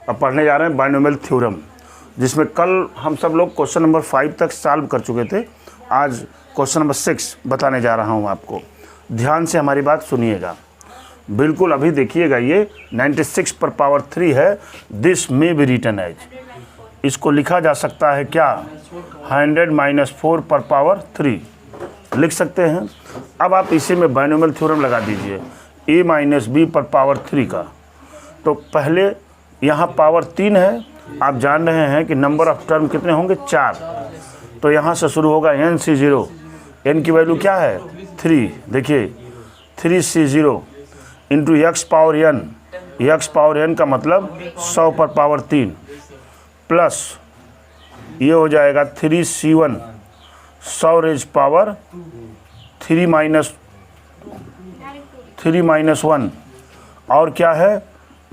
अब पढ़ने जा रहे हैं बाइनोमियल थ्योरम, जिसमें कल हम सब लोग क्वेश्चन नंबर 5 तक सॉल्व कर चुके थे। आज क्वेश्चन नंबर 6 बताने जा रहा हूं आपको। ध्यान से हमारी बात सुनिएगा, बिल्कुल अभी देखिएगा। ये 96 पर पावर 3 है। This may be written as, इसको लिखा जा सकता है क्या, 100 - 4 पर पावर 3 लिख सकते हैं। अब आप इसी में बाइनोमियल थ्योरम लगा दीजिए, a - b पर पावर 3 का। तो पहले यहाँ पावर 3 है, आप जान रहे हैं कि नंबर ऑफ टर्म कितने होंगे, 4। तो यहाँ से शुरू होगा nc0, n की वैल्यू क्या है 3। देखिए 3c0 into x power n, x power n का मतलब 100 पर पावर 3 प्लस ये हो जाएगा 3c1 100 रेज पावर 3 माइनस 1 और क्या है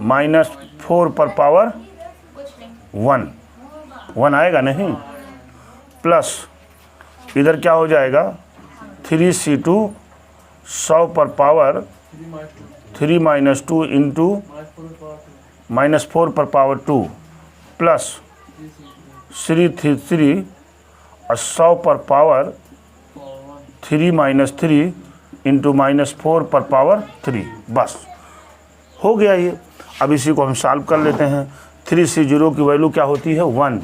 -4 पर पावर 1 आएगा नहीं, प्लस इधर क्या हो जाएगा 3c2 100 पर पावर 3 - 2 इंटू -4 पर पावर 2 प्लस 3 और 100 पर पावर 3 - 3 इंटू -4 पर पावर 3। बस हो गया ये। अब इसी को हम सॉल्व कर लेते हैं। 3c0 की वैल्यू क्या होती है 1,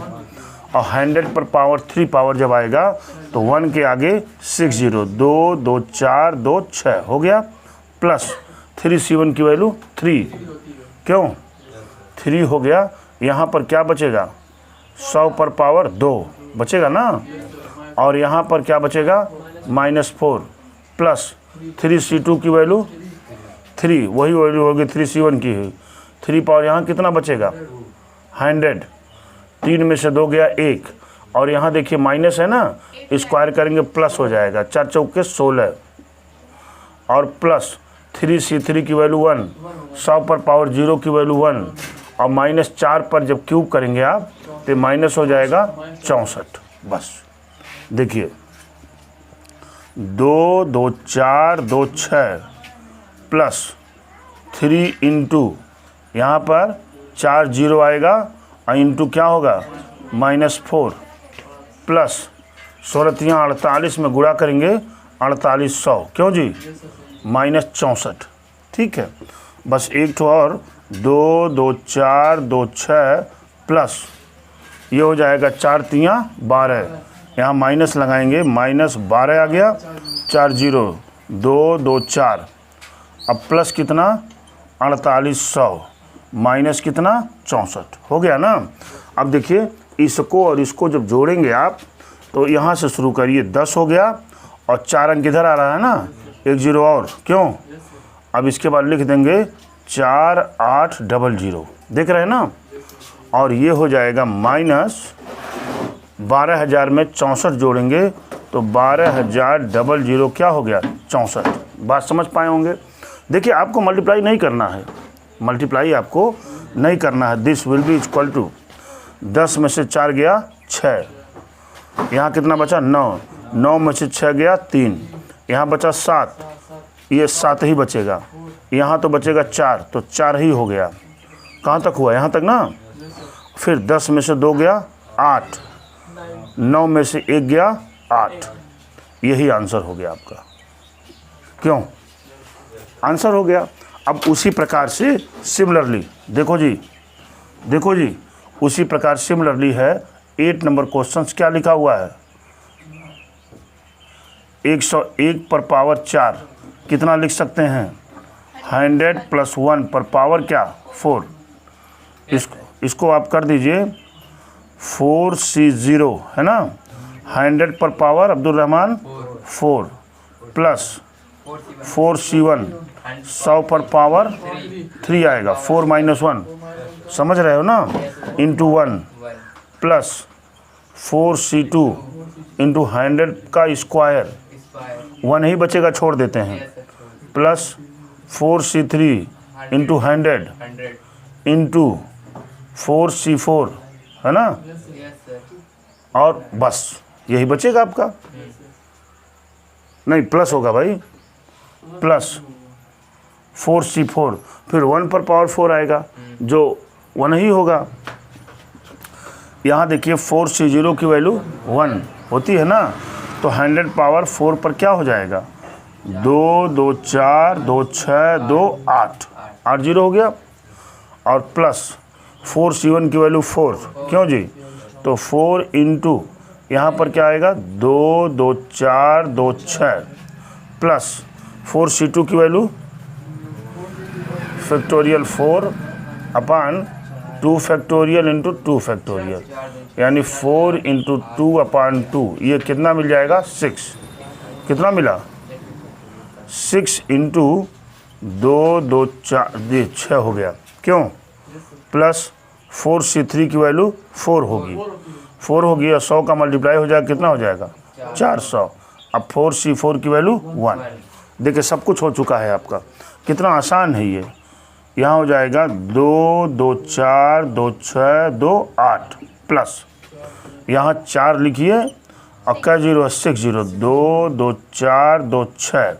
और 100 पर पावर 3 पावर जब आएगा तो 1 के आगे 6 0, 2 2 4 2 6 हो गया, प्लस 3c1 की वैल्यू 3, क्यों 3 हो गया। यहाँ पर क्या बचेगा 100 पर पावर 2 बचेगा ना, और यहाँ पर क्या बचेगा -4 प्लस 3c2 की वैल्यू 3, वही वैल्यू होगी 3c1 की है। 3 पावर यहाँ कितना बचेगा 100, 3 में से 2 गया 1, और यहाँ देखिए माइनस है ना, स्क्वायर करेंगे प्लस हो जाएगा, 4 चौके 16 और प्लस 3c3 की वैल्यू 1, 100 पर पावर 0 की वैल्यू 1, और -4 पर जब क्यूब करेंगे आप तो माइनस हो जाएगा 64। बस देखिए 2 2 4 2 6 प्लस 3 इंटू यहाँ पर 4 0 आएगा और इंटू क्या होगा -4 प्लस 16 48 में गुणा करेंगे 4800, क्यों जी -64। ठीक है, बस एक तो और 2 2 4 2 6 प्लस ये हो जाएगा 4 3 12, यहाँ माइनस लगाएंगे -12 आ गया, 4 0 2 2 4, अब प्लस कितना 4800 माइनस कितना 64 हो गया ना। अब देखिए इसको और इसको जब जोड़ेंगे आप तो यहाँ से शुरू करिए 10 हो गया, और 4 अंक इधर आ रहा है ना, 1 0 और, क्यों। अब इसके बाद लिख देंगे 4800, देख रहे हैं ना, और ये हो जाएगा -12000 में 64 जोड़ेंगे तो 12000 क्या हो गया 64। बात समझ पाए होंगे। देखिए आपको मल्टीप्लाई नहीं करना है, मल्टीप्लाई आपको नहीं करना है। This will be equal to 10 में से 4 गया 6, यहाँ कितना बचा 9, 9 में से 6 गया 3, यहाँ बचा 7, ये 7 ही बचेगा, यहाँ तो बचेगा 4, तो 4 ही हो गया। कहाँ तक हुआ यहाँ तक ना। फिर 10 में से 2 गया 8, 9 में से 1 गया 8, यही आंसर हो गया आपका, क्यों आंसर हो गया। अब उसी प्रकार से सिमिलरली देखो जी उसी प्रकार सिमिलरली है 8 नंबर क्वेश्चंस क्या लिखा हुआ है 101 पर पावर 4 कितना लिख सकते हैं 100 + 1 पर पावर क्या 4। इसको आप कर दीजिए 4c0 है ना, 100 पर power Abdul Rahman 4 plus 4c1 100 पर पावर 3 आएगा, 4 - 1 समझ रहे हो ना, इंटू 1 प्लस 4c2 इंटू 100 का स्क्वायर, 1 ही बचेगा छोड़ देते हैं, plus 4c3 into 100 into 4c4 है ना, और बस यही बचेगा आपका। नहीं प्लस होगा भाई, प्लस 4c4, फिर 1 पर पावर 4 आएगा जो 1 ही होगा। यहाँ देखिए 4C0 की वैल्यू 1 होती है ना, तो 100 पावर 4 पर क्या हो जाएगा, 2 2 4 2 6 2 8 8 0 हो गया। और प्लस 4C1 की वैल्यू 4, क्यों जी, तो 4 इंटू यहाँ पर क्या आएगा 2 2 4 2 6 प्लस 4C2 की वैल्यू फैक्टोरियल 4 अपान 2 फैक्टोरियल इंटू 2 फैक्टोरियल, यानी 4 इंटू 2 अपान 2, ये कितना मिल जाएगा 6, कितना मिला 6 इंटू 2 2 4 6 हो गया, क्यों, प्लस 4C3 की वैल्यू 4 होगी, 4 होगी और 100 का मल्टीप्लाई हो जाएगा, कितना हो जाएगा 400। अब 4C4 की वैल्यू 1। देखिए सब कुछ हो चुका है आपका, कितना आसान है ये। यहाँ हो जाएगा 2 2 4 2 6 2 8 प्लस यहाँ 4 लिखिए और क्या 0 है 6 0, 2 2 4 2 6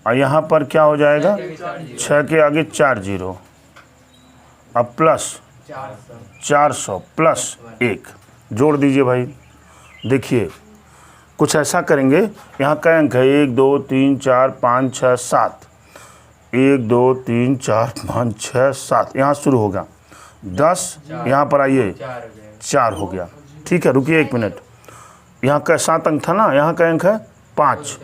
और यहाँ पर क्या हो जाएगा 6 के आगे 4 0, अब प्लस 400 प्लस 1 जोड़ दीजिए भाई। देखिए कुछ ऐसा करेंगे, यहाँ का अंक है 1 2 3 4 5 6 7, 1 2 3 4 5 6 7, यहाँ शुरू होगा 10, यहाँ पर आइए 4 हो गया, ठीक है। रुकिए 1 मिनट, यहाँ का 7 अंक था ना, यहाँ का अंक है 5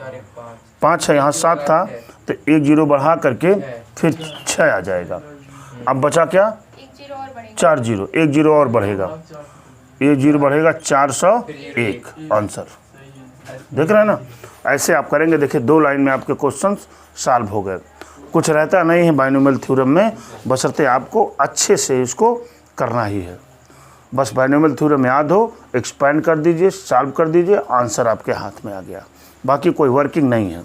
5 है, यहाँ 7 था तो 1 0 बढ़ा करके फिर 6 आ जाएगा। अब बचा क्या 4 0, 1 0 और बढ़ेगा, 1 0 बढ़ेगा 401 आंसर। देख रहे हैं ना, ऐसे आप करेंगे। देखिए 2 लाइन में आपके क्वेश्चंस सॉल्व हो गए। कुछ रहता नहीं है बाइनोमियल थ्योरम में, बशर्ते आपको अच्छे से इसको करना ही है। बस बाइनोमियल थ्योरम याद हो, एक्सपेंड कर दीजिए, सॉल्व कर दीजिए, आंसर आपके हाथ में आ गया। बाकी कोई वर्किंग नहीं है।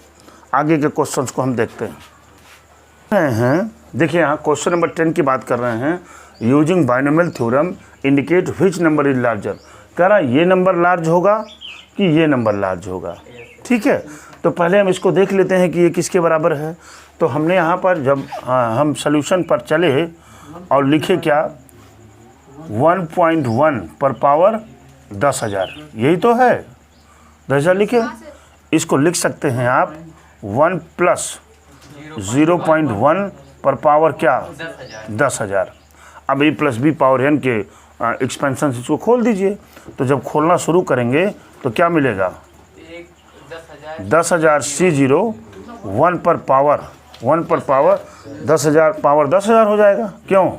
आगे के क्वेश्चंस को हम देखते हैं। देखिए यहाँ क्वेश्चन नंबर 10 की बात कर रहे हैं। Using binomial theorem indicate which number is larger. कह रहा ये नंबर लार्ज होगा कि ये नंबर लार्ज होगा, ठीक है। तो पहले हम इसको देख लेते हैं कि ये किसके बराबर है। तो हमने यहाँ पर जब हम सॉल्यूशन पर चले और लिखे क्या 1.1 पर पावर 10,000, यही तो है 10,000 लिखे। इसको लिख सकते हैं आप 1 प्लस 0.1 पर पावर क्या 10,000। अब ए प्लस बी पावर एन के एक्सपेंशन से इसको खोल दीजिए। तो जब खोलना शुरू करेंगे तो क्या मिलेगा 10,000 C0 1 पर पावर 10,000 पावर 10,000 हो जाएगा, क्यों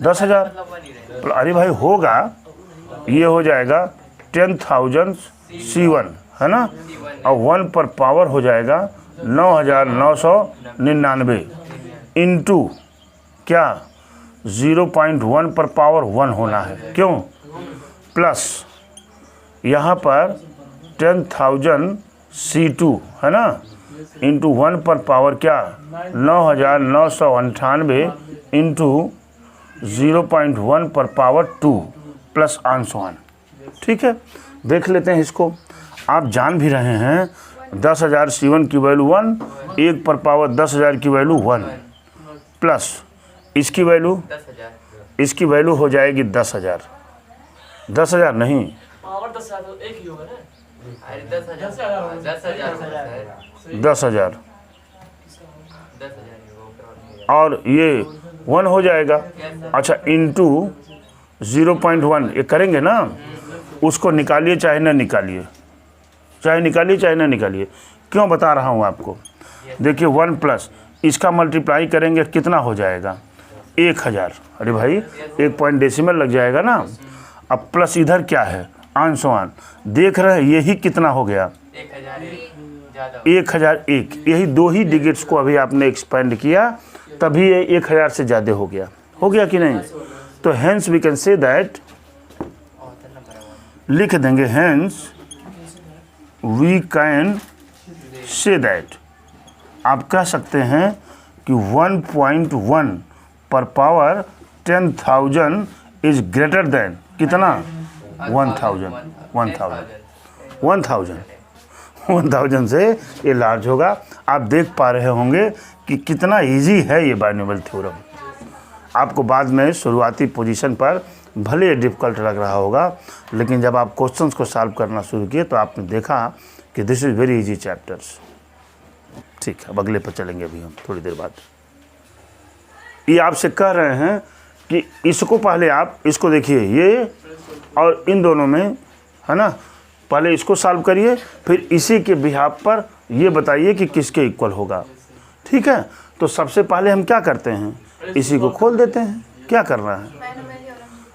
10,000। अरे भाई होगा, ये हो जाएगा 10,000 C1 है ना, और 1 पर पावर हो जाएगा 9,999 इंटू क्या 0.1 पर पावर 1 होना है, क्यों, प्लस यहाँ पर 10,000 C2 है ना, इंटू 1 पर पावर क्या 9,998 इंटू 0.1 पर पावर 2 प्लस आंसवान, ठीक है। देख लेते हैं इसको। आप जान भी रहे हैं 10,000 C1 की वैल्यू 1, 1 पर पावर 10,000 की वैल्यू 1 प्लस इसकी वैल्यू, इसकी वैल्यू हो जाएगी 10,000 नहीं पावर 10,000 तो एक ही होगा ना। अरे 10,000 और ये 1 हो जाएगा। अच्छा इंटू 0.1 ये करेंगे ना, उसको निकालिए चाहे ना निकालिए, चाहे ना निकालिए। क्यों बता रहा हूँ आपको, देखिए 1 प्लस इसका मल्टीप्लाई करेंगे कितना हो जाएगा 1,000। अरे भाई 1 पॉइंट डेसिमल लग जाएगा ना। अब प्लस इधर क्या है आंसवान, देख रहे हैं यही कितना हो गया 1,001। यही 2 ही डिजिट्स को अभी आपने एक्सपेंड किया, तभी ये 1,000 से ज़्यादा हो गया कि नहीं। तो hence we can say that, लिख देंगे hence we can say that, आप कह सकते हैं कि 1.1 पर पावर 10,000 इज ग्रेटर देन कितना 1,000 से ये लार्ज होगा। आप देख पा रहे होंगे कि कितना इजी है ये बाइनोमियल थ्योरम। आपको बाद में शुरुआती पोजीशन पर भले डिफ़िकल्ट लग रहा होगा, लेकिन जब आप क्वेश्चंस को सॉल्व करना शुरू किए तो आपने देखा कि this is very easy chapters. ठीक है, अब अगले पर चलेंगे अभी हम थोड़ी देर बाद। ये आपसे कह रहे हैं कि इसको पहले आप इसको देखिए, ये और इन दोनों में, है ना, पहले इसको सॉल्व करिए, फिर इसी के बिहाफ पर ये बताइए कि किसके इक्वल होगा। ठीक है, तो सबसे पहले हम क्या करते हैं, इसी को खोल देते हैं। क्या करना है,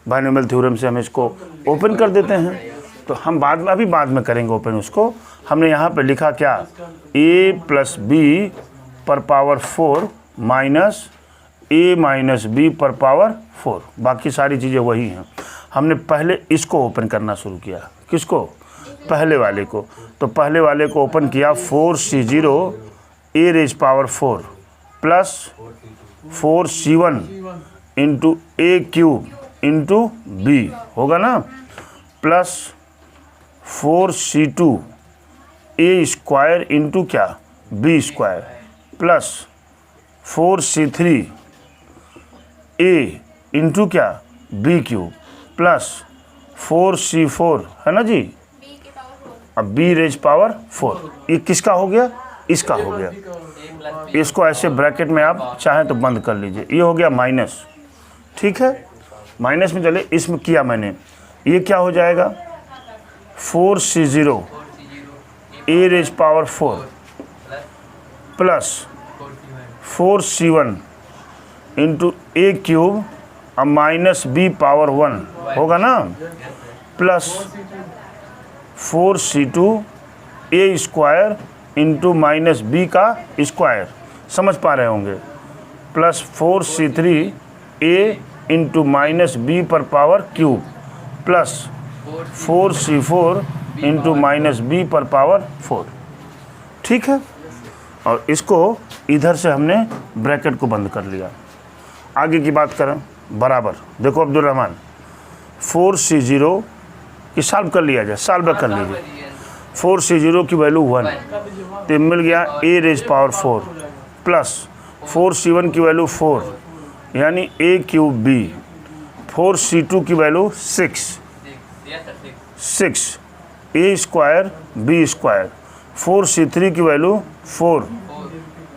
बाइनोमियल थ्योरम से हम इसको ओपन कर देते हैं। तो हम बाद में, अभी बाद में करेंगे ओपन उसको। हमने यहाँ पे लिखा क्या, a प्लस बी पर power 4 minus a minus B पर पावर 4, बाकी सारी चीज़ें वही हैं। हमने पहले इसको ओपन करना शुरू किया, किसको, पहले वाले को। तो पहले वाले को ओपन किया, 4c0 a raise power 4 plus 4c1 into A cube into B होगा ना, plus 4c2 A square into क्या, B square, plus 4c3 A into क्या, बी क्यूब, प्लस 4c4, है ना जी, अब बी रेज पावर 4। ये किसका हो गया, इसका हो गया। इसको ऐसे ब्रैकेट में आप चाहें तो बंद कर लीजिए, ये हो गया माइनस। ठीक है, माइनस में चले, इसमें किया मैंने, ये क्या हो जाएगा, 4c0 A raise power 4 plus 4c1 into A cube अब माइनस बी पावर 1 होगा ना, plus 4c2 A square into minus B का स्क्वायर, समझ पा रहे होंगे, plus 4c3 A into minus B पर power cube plus 4c4 into minus B पर पावर 4। ठीक है, और इसको इधर से हमने ब्रैकेट को बंद कर लिया। आगे की बात करें, बराबर देखो अब्दुल रहमान, 4c0 की सॉल्व कर लिया जाए, सॉल्व कर लीजिए। 4c0 की वैल्यू 1, तो मिल गया a raise power 4 plus 4c1 की वैल्यू 4 यानी a क्यूब b, 4c2 की value 6 a square b square, 4c3 की value 4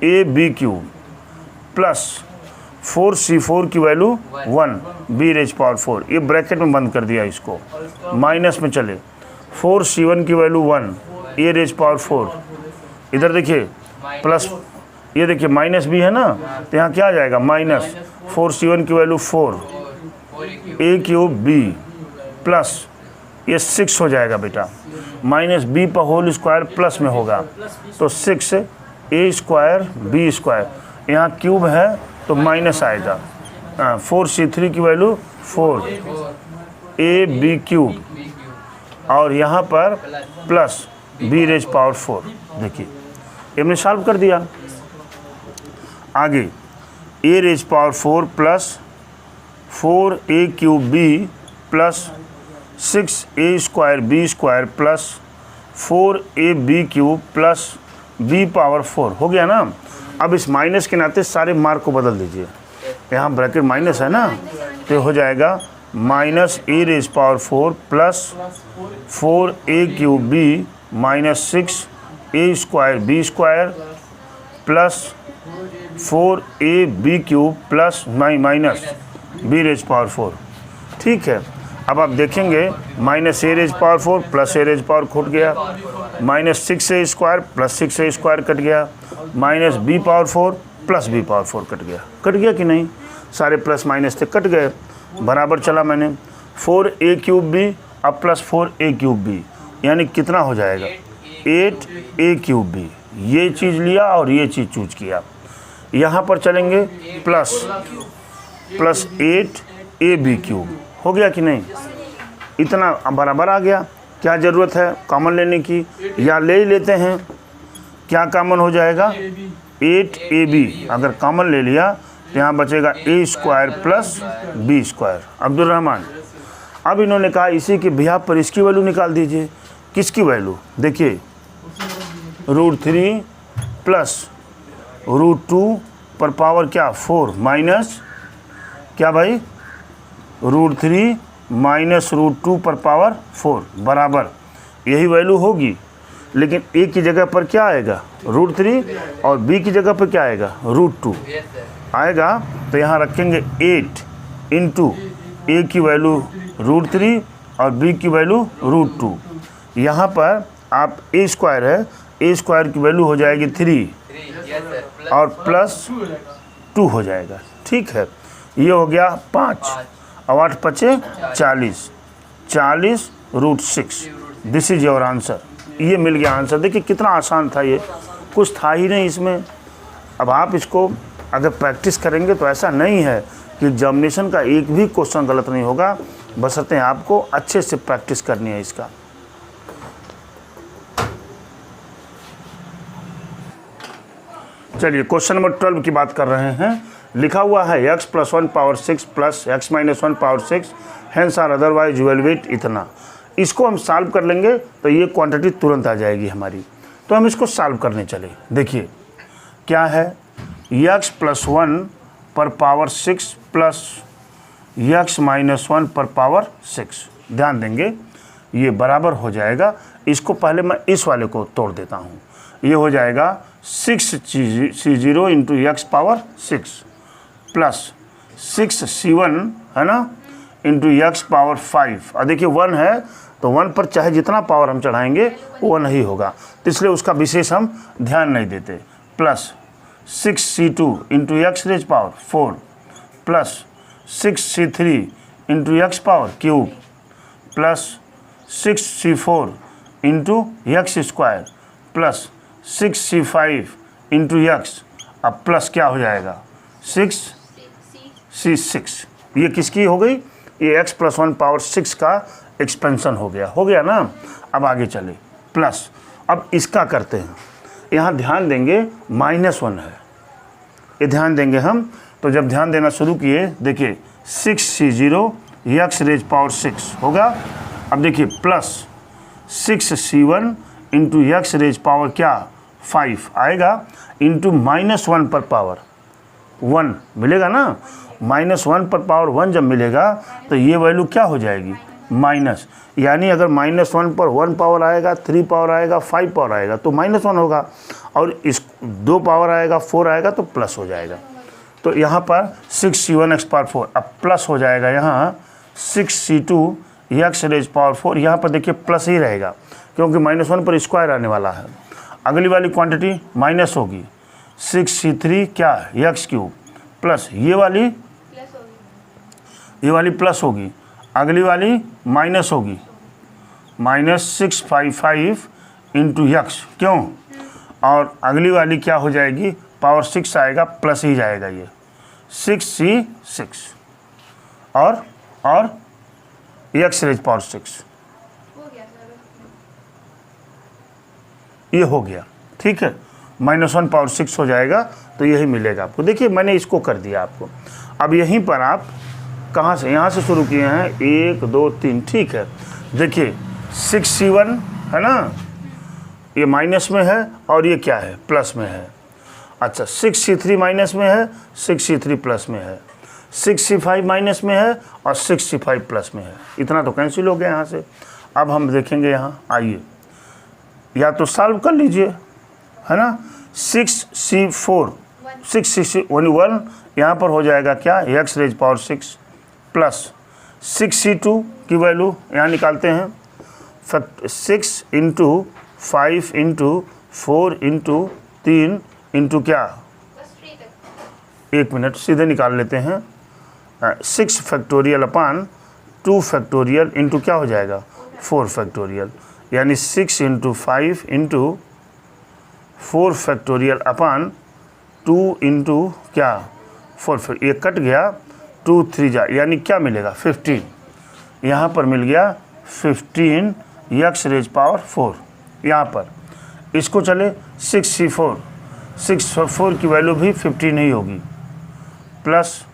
a b cube plus 4c4 की वैल्यू 1 b रेज पावर 4। ये ब्रैकेट में बंद कर दिया इसको, माइनस में चले, 4c1 की वैल्यू 1 a रेज पावर 4, इधर देखिए प्लस, ये देखिए माइनस भी है ना, तो यहाँ क्या आ जाएगा, माइनस 4c1 की value 4 a cube b plus ये 6 हो जाएगा बेटा, माइनस बी पर होल स्क्वायर प्लस में होगा, तो 6 a स्क्वायर b स्क्वायर, यहाँ क्यूब है तो माइनस आएगा, 4c3 की वैल्यू 4 a b क्यूब और यहाँ पर प्लस b रेज पावर 4। देखिए ये हमने सॉल्व कर दिया। आगे a raise power 4 plus 4a cube b plus 6a square b square plus 4a b cube plus b power 4 हो गया ना। अब इस माइनस के नाते सारे मार्क को बदल दीजिए, यहाँ ब्रैकेट माइनस है ना, तो हो जाएगा minus a raise power 4 plus 4a cube b minus 6a square b square plus 4a b cube plus minus b raise power 4। ठीक है, अब आप देखेंगे minus a raise power 4 plus a raise power cut गया, minus 6a square plus 6a square cut गया, minus b power 4 plus b power 4 cut गया कि नहीं, सारे प्लस माइनस थे कट गए, बराबर चला मैंने 4a क्यूब b अब प्लस 4a क्यूब b, यानी कितना हो जाएगा 8a क्यूब b। ये चीज़ लिया और ये चीज़ चूज किया, यहाँ पर चलेंगे प्लस 8ab क्यूब, हो गया कि नहीं, इतना बराबर आ गया। क्या ज़रूरत है कॉमन लेने की, या ले ही लेते हैं, क्या कॉमन हो जाएगा 8ab, अगर कॉमन ले लिया तो यहाँ बचेगा a square plus b square. Abdul Rahman, अब इन्होंने कहा इसी के बिहाफ पर इसकी वैल्यू निकाल दीजिए, किसकी वैल्यू, देखिए √3 प्लस √2 पर पावर क्या 4 माइनस क्या भाई, √3 माइनस √2 पर पावर 4 बराबर यही वैल्यू होगी, लेकिन ए की जगह पर क्या आएगा, √3 और बी की जगह पर क्या आएगा, √2 Yes, sir. आएगा। तो यहाँ रखेंगे 8 इंटू ए की वैल्यू √3 और बी की वैल्यू √2। यहाँ पर आप ए स्क्वायर है, ए स्क्वायर की वैल्यू हो जाएगी 3 3. Yes, sir. Plus और प्लस 2 हो जाएगा। ठीक है, ये हो गया 5 और 8 पचे 40, 40 √6। This is your answer. ये मिल गया आंसर। देखिए कितना आसान था, ये कुछ था ही नहीं इसमें। अब आप इसको अगर प्रैक्टिस करेंगे तो ऐसा नहीं है कि एग्जामिनेशन का एक भी क्वेश्चन गलत नहीं होगा, बशर्ते आपको अच्छे से प्रैक्टिस करनी है इसका। चलिए क्वेश्चन नंबर 12 की बात कर रहे हैं। लिखा हुआ है x + 1 power 6 plus x - 1 power 6 hence or otherwise evaluate इतना। इसको हम सॉल्व कर लेंगे तो ये क्वांटिटी तुरंत आ जाएगी हमारी। तो हम इसको सॉल्व करने चले। देखिए क्या है, x + 1 पर पावर 6 प्लस x - 1 पर पावर 6। ध्यान देंगे ये बराबर हो जाएगा। इसको पहले मैं इस वाले को तोड़ देता हूँ। ये हो जाएगा 6c0 into x power 6 plus 6c1 है ना इंटू x पावर 5। और देखिए 1 है तो 1 पर चाहे जितना पावर हम चढ़ाएंगे वो नहीं होगा, तो इसलिए उसका विशेष हम ध्यान नहीं देते। Plus 6c2 into x raise power 4 plus 6c3 into x power cube plus 6c4 into x square plus 6c5 into x। अब प्लस क्या हो जाएगा 6c6। ये किसकी हो गई, ये x + 1 पावर 6 का एक्सपेंशन हो गया ना। अब आगे चले प्लस, अब इसका करते हैं। यहाँ ध्यान देंगे -1 है, ये ध्यान देंगे हम। तो जब ध्यान देना शुरू किए देखिए 6c0 x रेज पावर 6 होगा। अब देखिए plus 6c1 into x raise power क्या 5 आएगा इंटू -1 पर पावर 1 मिलेगा ना। -1 पर पावर 1 जब मिलेगा तो ये वैल्यू क्या हो जाएगी माइनस, यानी अगर -1 पर 1 पावर आएगा, 3 पावर आएगा, 5 पावर आएगा तो -1 होगा, और इस 2 पावर आएगा, 4 आएगा तो प्लस हो जाएगा। तो यहाँ पर 6c1 x पावर 4 अब प्लस हो जाएगा, यहाँ 6c2 x रेज पावर 4। यहाँ पर देखिए प्लस ही रहेगा क्योंकि -1 पर स्क्वायर आने वाला है। अगली वाली क्वांटिटी माइनस होगी 6c3 क्या x क्यूब प्लस ये वाली प्लस होगी, अगली वाली माइनस होगी -655 इंटू x। क्यों, और अगली वाली क्या हो जाएगी पावर 6 आएगा प्लस ही जाएगा, ये 6c6 और x रेज पावर 6 ये हो गया। ठीक है, -1 पावर 6 हो जाएगा तो यही मिलेगा आपको। देखिए मैंने इसको कर दिया आपको। अब यहीं पर आप कहाँ से, यहाँ से शुरू किए हैं 1 2 3। ठीक है, देखिए 6c1 है ना, ये माइनस में है और ये क्या है प्लस में है। अच्छा 6c3 माइनस में है, 6c3 प्लस में है, 6c5 माइनस में है और 6c5 प्लस में है। इतना तो कैंसिल हो गया यहाँ से। अब हम देखेंगे यहाँ, आइए या तो सॉल्व कर लीजिए है ना। 6c4 1 यहाँ पर हो जाएगा क्या x raise power 6 plus 6c2 की वैल्यू यहाँ निकालते हैं, 6 इंटू 5 इंटू 4 इंटू 3 इंटू क्या, 1 मिनट सीधे निकाल लेते हैं। 6 फैक्टोरियल अपान 2 फैक्टोरियल इंटू क्या हो जाएगा 4 फैक्टोरियल, यानी 6 इंटू 5 इंटू 4 फैक्टोरियल अपान 2 इंटू क्या 4। ये कट गया, 2 3 जा, यानी क्या मिलेगा 15। यहाँ पर मिल गया 15 x रेज पावर 4। यहाँ पर इसको चले 6c4 की वैल्यू भी 15 ही होगी प्लस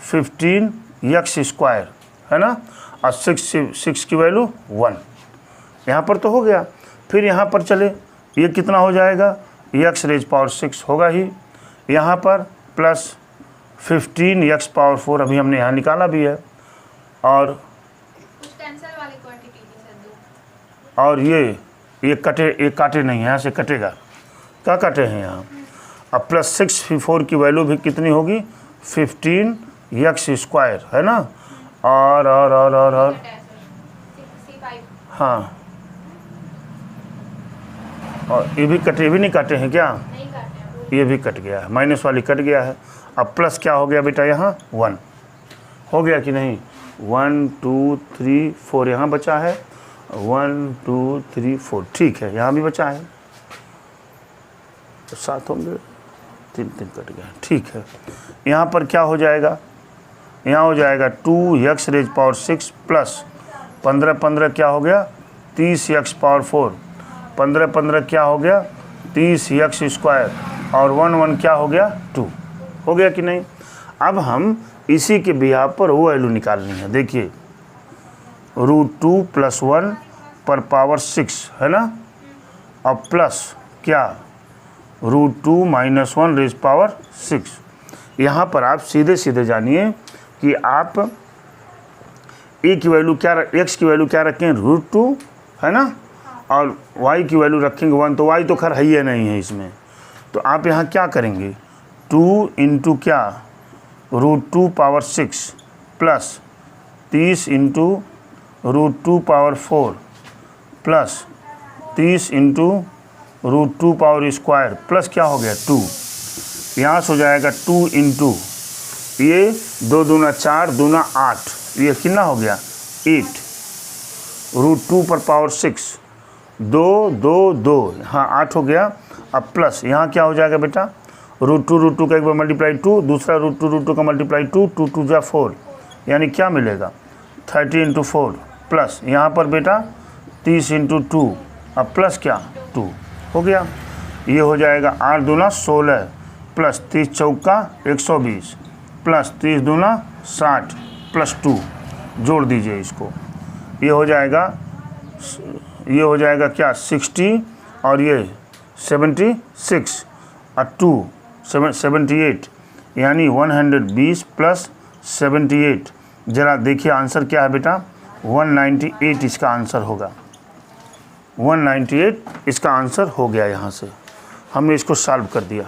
15 x स्क्वायर है ना, और 6 की वैल्यू 1। यहाँ पर तो हो गया। फिर यहाँ पर चले, ये कितना हो जाएगा x रेज पावर 6 होगा ही। यहाँ पर प्लस 15x⁴ अभी हमने यहाँ निकाला भी है, और कुछ कैंसिल वाली क्वांटिटी थी सर 2। और ये काटे नहीं, यहाँ से कटेगा, क्या काटे हैं यहाँ। अब प्लस 6 की वैल्यू भी कितनी होगी 15x² है ना, और 65। हाँ, और ये भी नहीं काटे हैं क्या, नहीं काटे हैं। ये भी कट गया है, माइनस वाली कट गया है। अब प्लस क्या हो गया बेटा, यहाँ 1 हो गया कि नहीं, 1 2 3 4 यहाँ बचा है, 1 2 3 4 ठीक है, यहाँ भी बचा है, तो 7 होंगे, 3 कट गया, ठीक है। यहाँ पर क्या हो जाएगा, यहाँ हो जाएगा 2x⁴ प्लस 15 क्या हो गया 30x⁴, 15 क्या हो गया 30x², और 1 क्या हो गया 2, हो गया कि नहीं। अब हम इसी के बिहाफ पर वो वैल्यू निकालनी है, देखिए √2 + 1 पर पावर 6 है ना, अब प्लस क्या √2 - 1 रेज़ पावर 6। यहाँ पर आप सीधे जानिए कि आप x की वैल्यू क्या रखें √2 है ना, और y की वैल्यू रखेंगे 1, तो y तो खैर है ही नहीं है इसमें, तो आप यहाँ क्या करेंगे 2 × क्या √2 power 6 plus 30 × √2 power 4 plus 30 × √2 power square plus क्या हो गया 2, यहाँ से हो जाएगा 2 × ये 2 दूना 4 दूना 8, ये कितना हो गया 8, √2 पर पावर 6 2 2 2 हाँ 8 हो गया। अब प्लस यहाँ क्या हो जाएगा बेटा √2 का एक बार मल्टीप्लाई 2, दूसरा √2 का मल्टीप्लाई 2, 2 2 जा 4, यानी क्या मिलेगा 30 × 4 प्लस यहाँ पर बेटा 30 × 2, अब प्लस क्या 2 हो गया। ये हो जाएगा 8 दूना 16 प्लस 30 चौका 120 प्लस 30 दूना 60 प्लस 2 जोड़ दीजिए इसको, ये हो जाएगा क्या 60 और ये 76 और 2 78, यानी 120 प्लस 78। ज़रा देखिए आंसर क्या है बेटा 198 इसका आंसर होगा, 198 इसका आंसर हो गया। यहाँ से हमने इसको सॉल्व कर दिया।